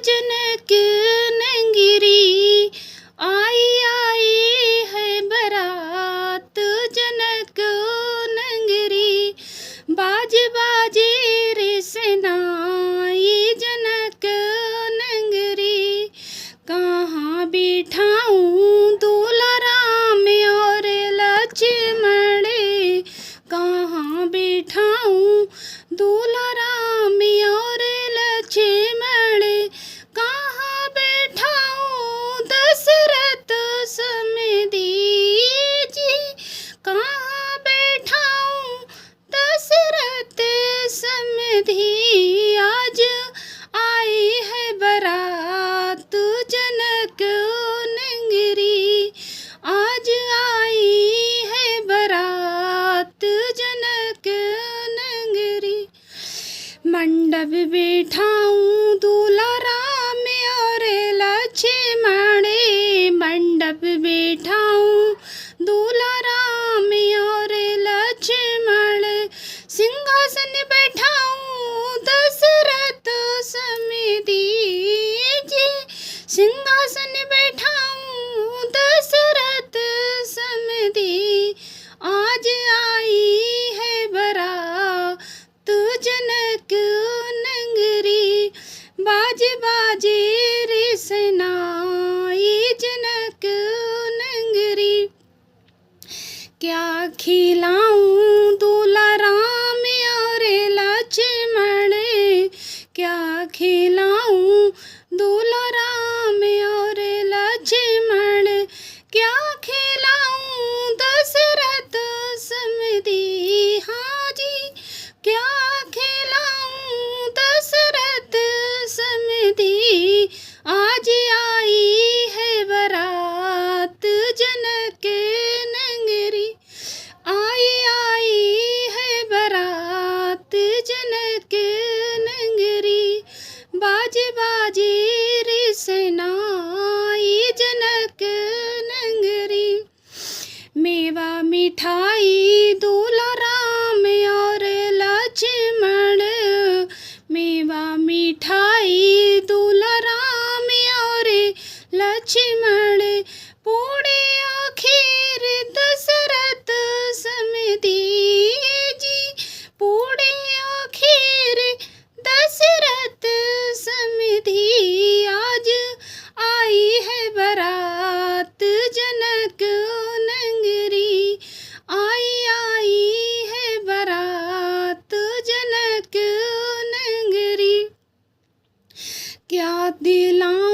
जनक नंगरी, आई आई है बारात जनक नंगरी। बाज बाजे रे सनाई जनक नंगरी, कहाँ बिठाऊं दूल्हा राम और लक्ष्मण, कहाँ बिठाऊं दूल्हा राम और लक्ष्मण, कहाँ बैठाऊं दशरथ समधी जी, कहाँ बैठाऊं दशरथ समधी। आज आई है बारात जनक नंगरी, आज आई है बारात जनक नंगरी। मंडप बिठाऊं दूल्हा राम और लक्ष्मण, मंडप बिठाऊं दूल्हा राम और लक्ष्मण, सिंहासन बैठाऊं दशरथ समधी जी, सिंहासन बैठाऊं दशरथ समधी। आज आई है बारात जनक नंगरी, बाज बाजे रे सनाई जनक नंगरी। क्या खिलाऊं दूल्हा राम और लक्ष्मण, क्या खिलाऊं दूल्हा राम और लक्ष्मण, क्या खिलाऊं दशरथ समधी। हाँ जी, क्या खिलाऊं दशरथ समधी। आज आई है बारात जनक नंगरी, आई है बारात जनक नंगरी। बाजे बाजे रे सनाई जनक नंगरी, मेवा मिठाई दूल्हा राम और लक्ष्मण, मेवा मिठाई दूल्हा राम और लक्ष्मण, पूड़े खीर दशरथ समधी जी, पूड़े खीर दशरथ समधी। आज आई है बारात जनक नंगरी, आई है बारात जनक नंगरी। क्या दिलाऊं